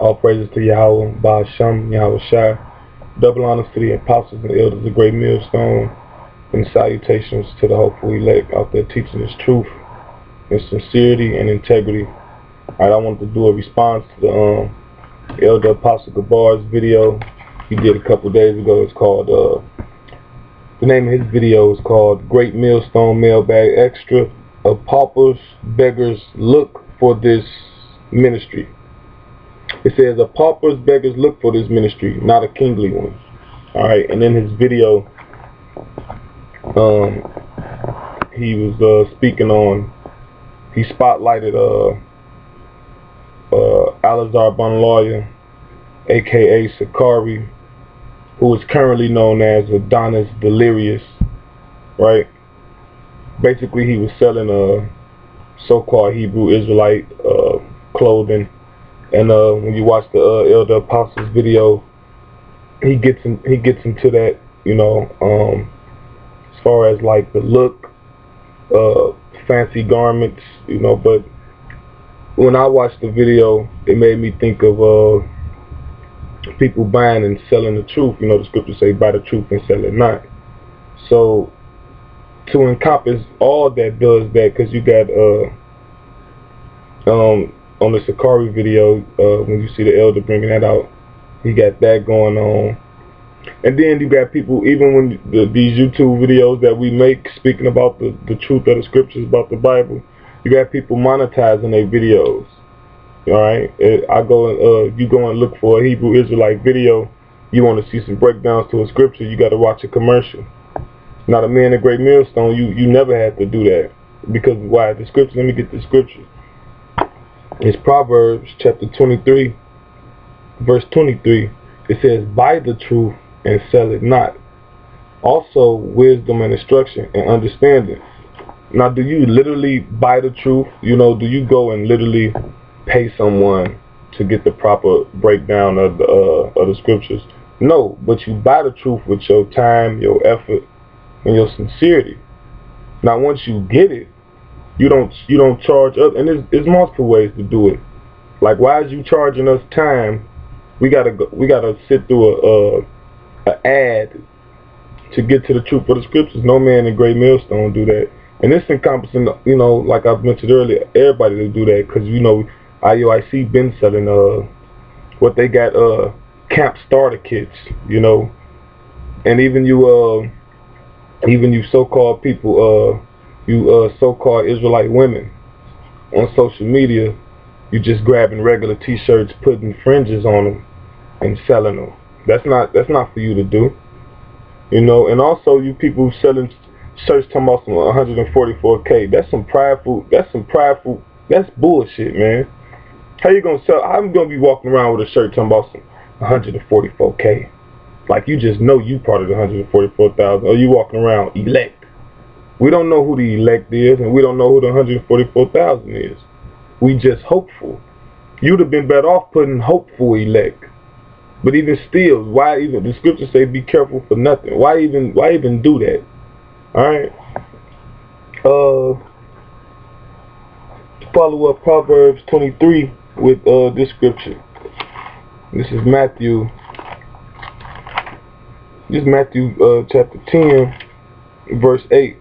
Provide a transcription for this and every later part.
All praises to Yahweh, Ba'asham, Yahweh Shai. Double honors to the apostles and elders of Great Millstone. And salutations to the hopeful elect out there teaching this truth in sincerity and integrity. Alright, I wanted to do a response to the Elder Apostle Beggars video he did a couple days ago. It's called, the name of his video is called GreatMillstone MailBag Extra. A Pauper's Beggars Look for This Ministry. It says, a pauper's beggars look for this ministry, not a kingly one. Alright, and in his video, he was speaking on, he spotlighted Alazar Bonlawyer, aka Sakari, who is currently known as Adonis Delirious, right? Basically, he was selling so-called Hebrew Israelite clothing. And when you watch the Elder Apostles video, he gets into that, you know, as far as like the look, fancy garments, you know. But when I watched the video, it made me think of people buying and selling the truth. You know, the scriptures say, "Buy the truth and sell it not." So to encompass all that does that, because you got on the Sakari video, when you see the elder bringing that out, he got that going on. And then you got people, even when these YouTube videos that we make speaking about the truth of the scriptures about the Bible, you got people monetizing their videos. Alright, you go and look for a Hebrew Israelite video, you want to see some breakdowns to a scripture, you got to watch a commercial. Now, the man in Great Millstone, you never had to do that. Because why? The scripture, let me get the scripture. It's Proverbs chapter 23, verse 23. It says, buy the truth and sell it not. Also, wisdom and instruction and understanding. Now, do you literally buy the truth? You know, do you go and literally pay someone to get the proper breakdown of the scriptures? No, but you buy the truth with your time, your effort, and your sincerity. Now, once you get it, you don't charge up, and there's multiple ways to do it. Like, why is you charging us time? We gotta sit through a ad to get to the truth of the scriptures. No man in Great Millstone do that, and it's encompassing, you know, like I've mentioned earlier, everybody to do that, because you know IUIC been selling what they got, camp starter kits, you know, and even you so-called people, so-called Israelite women on social media, you just grabbing regular t-shirts, putting fringes on them and selling them. That's not for you to do, you know. And also, you people selling shirts talking about some 144K. That's bullshit, man. How you gonna sell? I'm gonna be walking around with a shirt talking about some 144K, like you just know you part of the 144,000, or you walking around elect. We don't know who the elect is, and we don't know who the 144,000 is. We just hopeful. You'd have been better off putting hopeful elect. But even still, why even, the scriptures say be careful for nothing. Why even do that? Alright. Follow up Proverbs 23 with this scripture. This is Matthew. This is Matthew chapter 10, verse 8.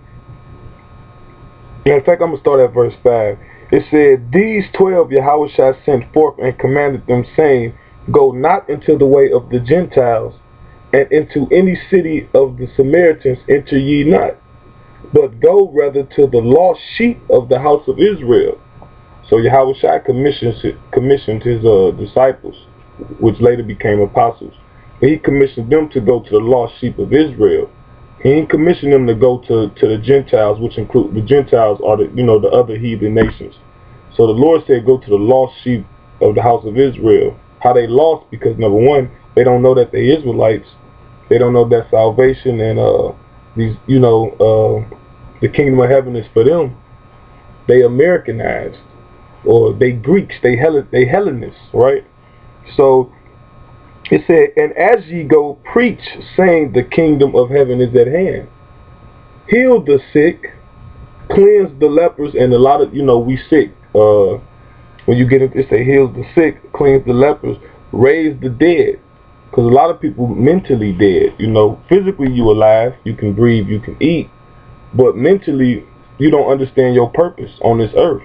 In fact, I'm going to start at verse 5. It said, these 12 Yahushua sent forth and commanded them, saying, go not into the way of the Gentiles, and into any city of the Samaritans enter ye not, but go rather to the lost sheep of the house of Israel. So Yahushua commissioned his disciples, which later became apostles. And he commissioned them to go to the lost sheep of Israel. He didn't commission them to go to the Gentiles, which include, the Gentiles are the other heathen nations. So the Lord said, go to the lost sheep of the house of Israel. How they lost? Because number one, they don't know that they Israelites. They don't know that salvation and the kingdom of heaven is for them. They Americanized, or they Greeks, they Hellenists, right? So it said, and as ye go, preach, saying the kingdom of heaven is at hand. Heal the sick, cleanse the lepers, and a lot of, we sick. When you get it, it say heals the sick, cleans the lepers, raise the dead. Because a lot of people mentally dead. You know, physically you alive, you can breathe, you can eat, but mentally you don't understand your purpose on this earth.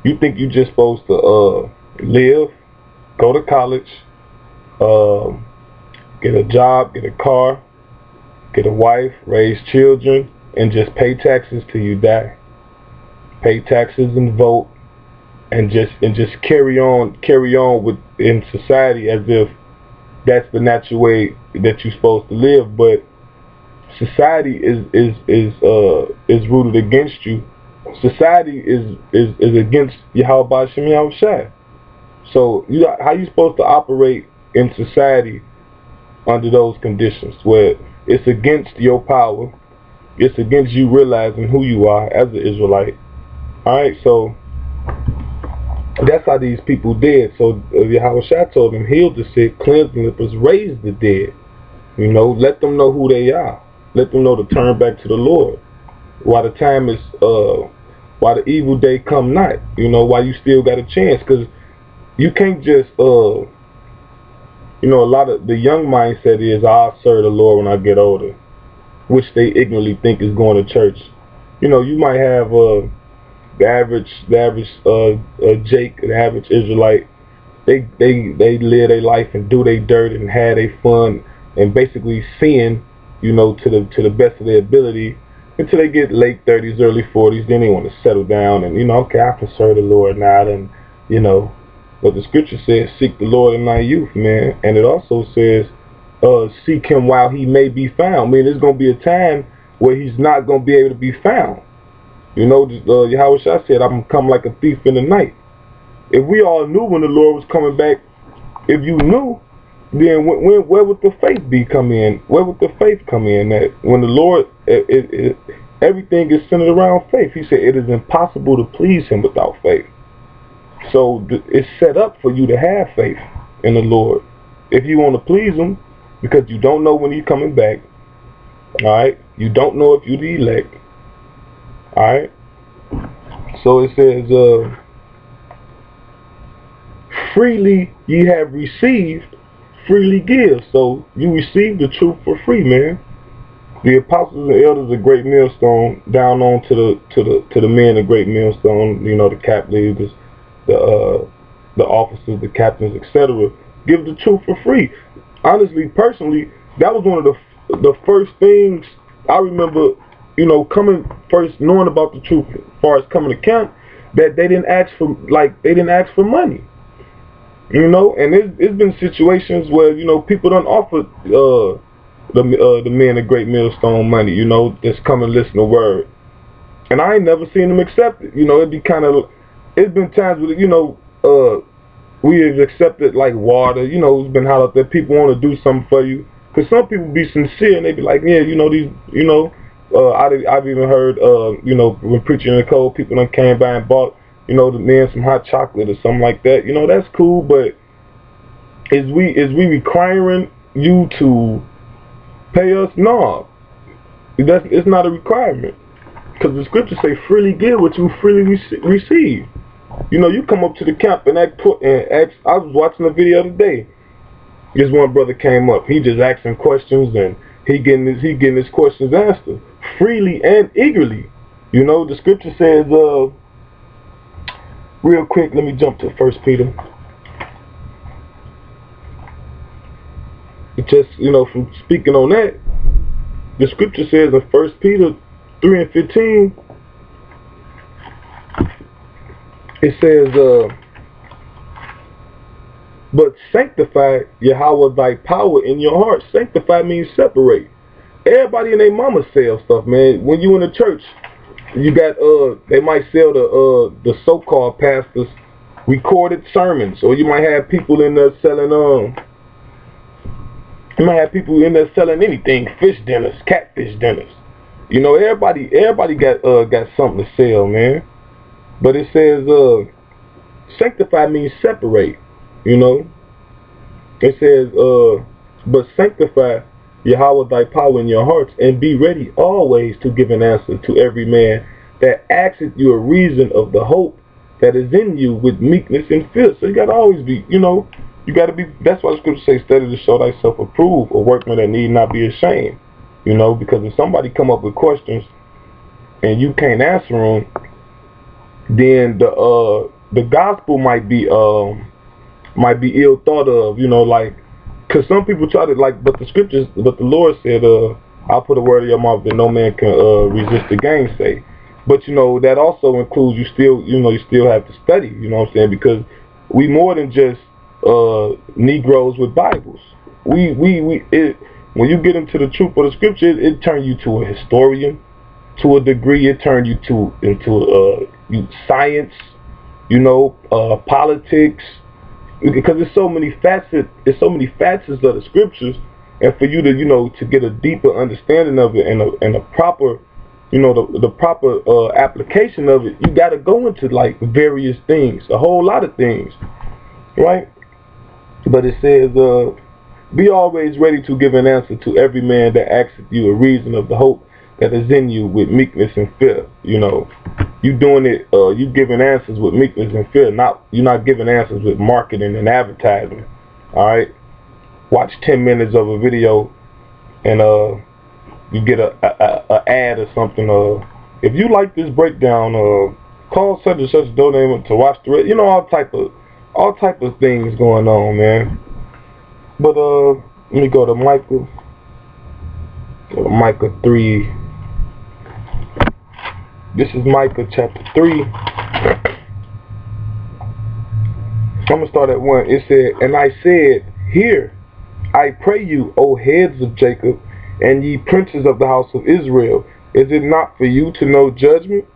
You think you just supposed to live, go to college, get a job, get a car, get a wife, raise children, and just pay taxes till you die. Pay taxes and vote, and just carry on with in society as if that's the natural way that you're supposed to live. But society is rooted against you. Society is against Yahweh Shem Yahushai. So how you supposed to operate in society under those conditions where it's against your power, it's against you realizing who you are as an Israelite. Alright, so that's how these people did. So Yahushua told them, heal the sick, cleanse the lepers, raise the dead. You know, let them know who they are. Let them know to turn back to the Lord. While the time is, while the evil day come not. You know, while you still got a chance. Because you can't just, you know, a lot of the young mindset is, I'll serve the Lord when I get older. Which they ignorantly think is going to church. You know, you might have the average Jake, the average Israelite. They live their life and do their dirt and have their fun and basically sin, you know, to the best of their ability until they get late 30s, early 40s. Then they want to settle down and, you know, okay, I can serve the Lord now. And, you know, but the scripture says, seek the Lord in thy youth, man. And it also says, seek him while he may be found. I mean, there's going to be a time where he's not going to be able to be found. You know, Yahushua said, I'm going to come like a thief in the night. If we all knew when the Lord was coming back, if you knew, then where would the faith come in? Where would the faith come in? That when the Lord, everything is centered around faith. He said it is impossible to please him without faith. So it's set up for you to have faith in the Lord. If you want to please him, because you don't know when he's coming back, all right? You don't know if you're the elect, all right? So it says, freely ye have received, freely give. So you receive the truth for free, man. The apostles and elders of Great Millstone, down on to the men of Great Millstone, you know, the cap leaders, the officers, the captains, etc. Give the truth for free. Honestly, personally, that was one of the first things I remember, you know, first knowing about the truth as far as coming to camp, that they didn't ask for money. You know, and it's been situations where, you know, people don't offer the men of Great Millstone money, you know, just come and listen to word. And I ain't never seen them accept it. You know, it's been times where, you know, we have accepted like water, you know, it's been how that people want to do something for you. Because some people be sincere and they be like, yeah, you know, these, you know, I've even heard, you know, when preaching in the cold, people done came by and bought, you know, the men some hot chocolate or something like that. You know, that's cool, but is we requiring you to pay us? No, it's not a requirement. Because the scriptures say, freely give what you freely receive. You know, you come up to the camp and ask. I was watching a video today. This one brother came up. He just asking questions and he getting his questions answered freely and eagerly. You know, the scripture says, real quick, let me jump to 1 Peter. Just, you know, from speaking on that, the scripture says in 1 Peter 3:15, it says, but sanctify Yahweh thy power in your heart. Sanctify means separate. Everybody and their mama sell stuff, man. When you in the church, you got they might sell the so-called pastors recorded sermons, or you might have people in there selling anything, fish dinners, catfish dinners. You know, everybody got something to sell, man. But it says sanctify means separate. You know, it says, but sanctify Yahweh thy power in your hearts, and be ready always to give an answer to every man that asketh you a reason of the hope that is in you with meekness and fear. So you got to always be, you know, you got to be, that's why the scripture says, study to show thyself approved, a workman that need not be ashamed. You know, because if somebody come up with questions and you can't answer them, then the gospel might be ill thought of, you know, like, because some people try to, like, but the scriptures, but the Lord said, I'll put a word in your mouth that no man can resist the gainsay. But, you know, that also includes you still have to study, you know what I'm saying, because we more than just Negroes with Bibles. When you get into the truth of the scripture, it turns you to a historian. To a degree, it turns you into science, you know, politics, because there's so many facets of the scriptures, and for you to, you know, to get a deeper understanding of it and a proper, you know, the proper application of it, you got to go into like various things, a whole lot of things, right? But it says, be always ready to give an answer to every man that asketh you a reason of the hope that is in you with meekness and fear. You know, you doing it, you giving answers with meekness and fear. You're not giving answers with marketing and advertising. All right, watch 10 minutes of a video, and you get a ad or something. If you like this breakdown, call such and such donate to watch the. You know, all type of things going on, man. But let me go to Micah. Go to Micah 3. This is Micah chapter 3. I'm going to start at 1. It said, and I said, hear, I pray you, O heads of Jacob, and ye princes of the house of Israel. Is it not for you to know judgment?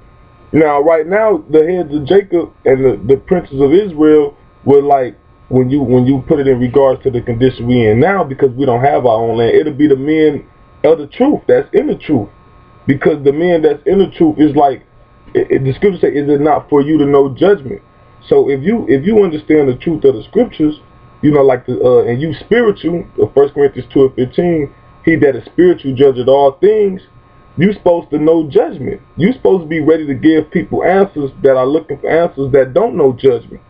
Now, right now, the heads of Jacob and the princes of Israel were like, when you put it in regards to the condition we in now, because we don't have our own land, it'll be the men of the truth that's in the truth. Because the men that's in the truth is like, the scripture says, is it not for you to know judgment? So if you understand the truth of the scriptures, you know, like and you spiritual, 1 Corinthians 2:15, he that is spiritual judgeth all things, you supposed to know judgment. You supposed to be ready to give people answers that are looking for answers that don't know judgment.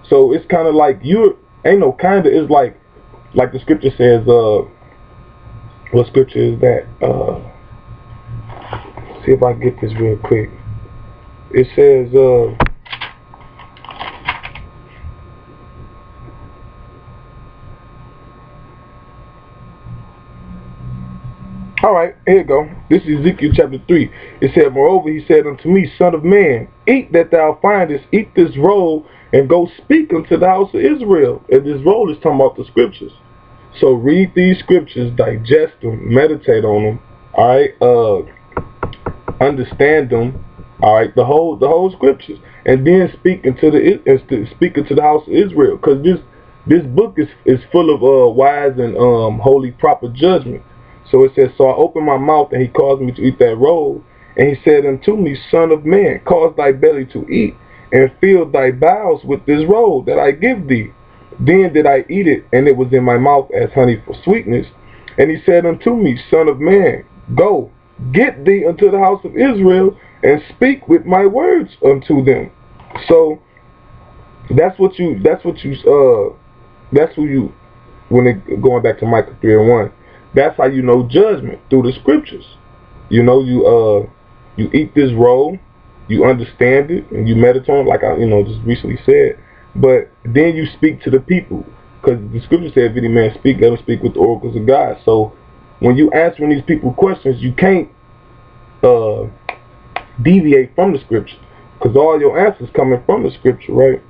So it's kind of like it's like the scripture says, what scripture is that? See if I can get this real quick. It says, all right, here you go. This is Ezekiel chapter 3. It said, moreover, he said unto me, son of man, eat that thou findest, eat this roll, and go speak unto the house of Israel. And this roll is talking about the scriptures. So read these scriptures, digest them, meditate on them, all right, understand them, all right, the whole scriptures, and then speak into the house of Israel, because this book is full of wise and holy proper judgment. So it says, so I opened my mouth, and he caused me to eat that roll, and he said unto me, son of man, cause thy belly to eat, and fill thy bowels with this roll that I give thee. Then did I eat it, and it was in my mouth as honey for sweetness. And he said unto me, son of man, go, get thee unto the house of Israel, and speak with my words unto them. So that's who you, when going back to Micah 3:1, that's how you know judgment, through the scriptures. You know, you eat this roll, you understand it, and you meditate on it, like I just recently said. But then you speak to the people, because the scripture said, if any man speak, let him speak with the oracles of God. So when you answering these people questions, you can't deviate from the scripture, because all your answers coming from the scripture, right?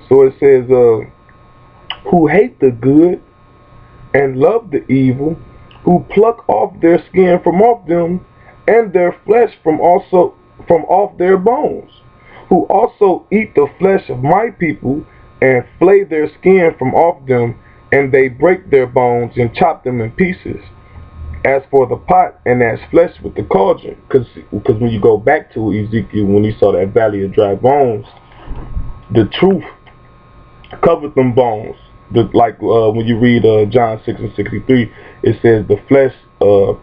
So it says, who hate the good and love the evil, who pluck off their skin from off them, and their flesh from off their bones, who also eat the flesh of my people, and flay their skin from off them, and they break their bones and chop them in pieces. As for the pot, and as flesh with the cauldron, because when you go back to Ezekiel, when he saw that valley of dry bones, the truth covered them bones. When you read John 6:63, it says, the flesh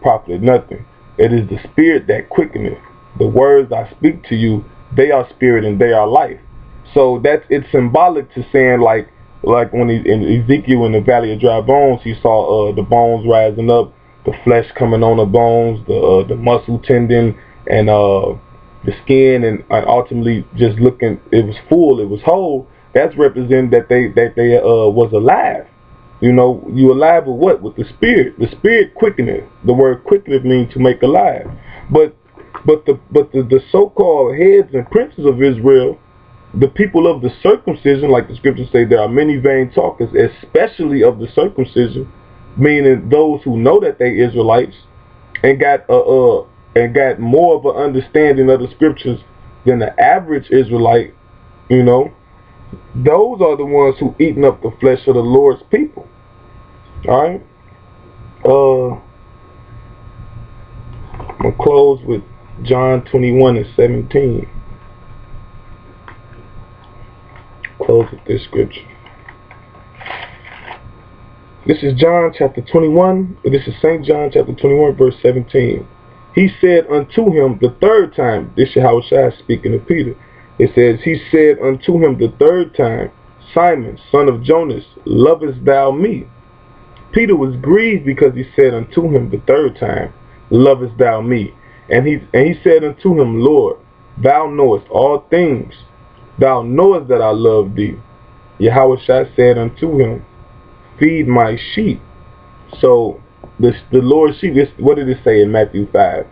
profiteth nothing. It is the spirit that quickeneth. The words I speak to you, they are spirit and they are life. So it's symbolic to saying like when he in Ezekiel in the valley of dry bones, he saw the bones rising up, the flesh coming on the bones, the muscle tendon, and the skin, and ultimately just looking, it was full, it was whole. That's representing that they was alive. You know, you alive with what? With the spirit. The spirit quickeneth. The word quickeneth means to make alive. But the so-called heads and princes of Israel, the people of the circumcision, like the scriptures say, there are many vain talkers, especially of the circumcision, meaning those who know that they Israelites and got more of an understanding of the scriptures than the average Israelite. You know, those are the ones who eating up the flesh of the Lord's people. All right. I'm gonna close with John 21:17. Close with this scripture. This is John chapter 21. This is St. John chapter 21, verse 17. He said unto him the third time, this is how Shai speaking to Peter. It says, he said unto him the third time, Simon, son of Jonas, lovest thou me? Peter was grieved because he said unto him the third time, lovest thou me? And he said unto him, Lord, thou knowest all things. Thou knowest that I love thee. Yahweh said unto him, feed my sheep. So the Lord's sheep, what did it say in Matthew 5?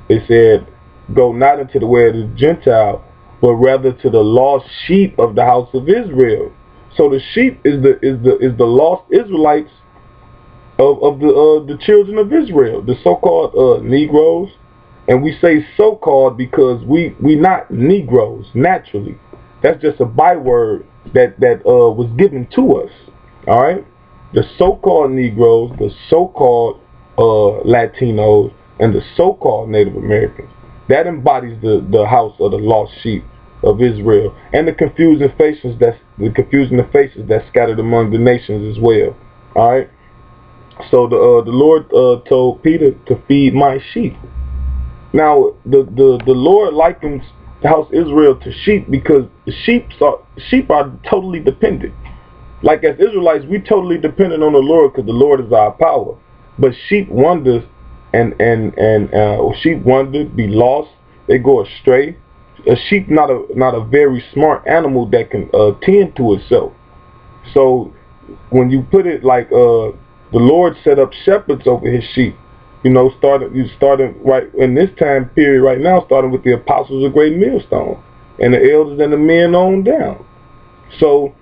It said, go not into the way of the Gentile, but rather to the lost sheep of the house of Israel. So the sheep is the lost Israelites of the children of Israel, the so-called Negroes. And we say so-called because we not Negroes naturally. That's just a byword that was given to us. All right, the so-called Negroes, the so-called Latinos, and the so-called Native Americans. That embodies the house of the lost sheep of Israel, and the confusing faces that's scattered among the nations as well. All right. So the Lord told Peter to feed my sheep. Now the Lord likens the house of Israel to sheep because the sheep are totally dependent. Like as Israelites, we totally dependent on the Lord because the Lord is our power. But sheep wander sheep wander, be lost, they go astray. A sheep not a very smart animal that can tend to itself. So when you put it like the Lord set up shepherds over his sheep, you know, starting right in this time period right now, starting with the apostles of GreatMillstone and the elders and the men on down. So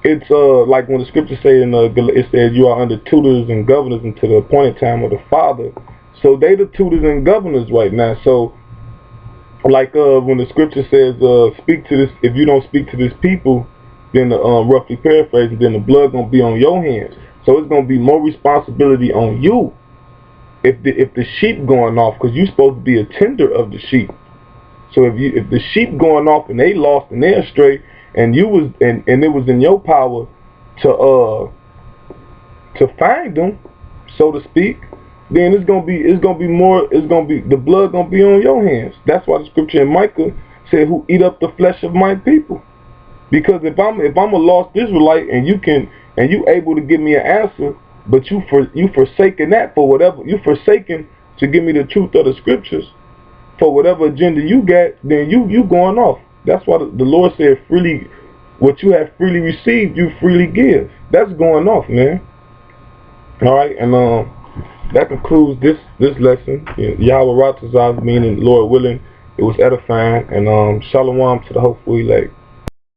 it's like when the scriptures say it says you are under tutors and governors until the appointed time of the Father. So they the tutors and governors right now. So like when the scripture says speak to this, if you don't speak to this people, then roughly paraphrasing, then the blood gonna be on your hands. So it's gonna be more responsibility on you if the sheep going off, because you're supposed to be a tender of the sheep. So if the sheep going off and they lost and they astray, and you was and it was in your power to find them, so to speak, then the blood gonna be on your hands. That's why the scripture in Micah said, "Who eat up the flesh of my people?" Because if I'm a lost Israelite and you able to give me an answer, but you forsaken that for whatever you forsaken to give me the truth of the scriptures for whatever agenda you got, then you going off. That's why the Lord said, freely, what you have freely received, you freely give. That's going off, man. All right, and that concludes this lesson. Yahweh Ratazah, meaning Lord willing, it was edifying, and shalom to the hopeful elect.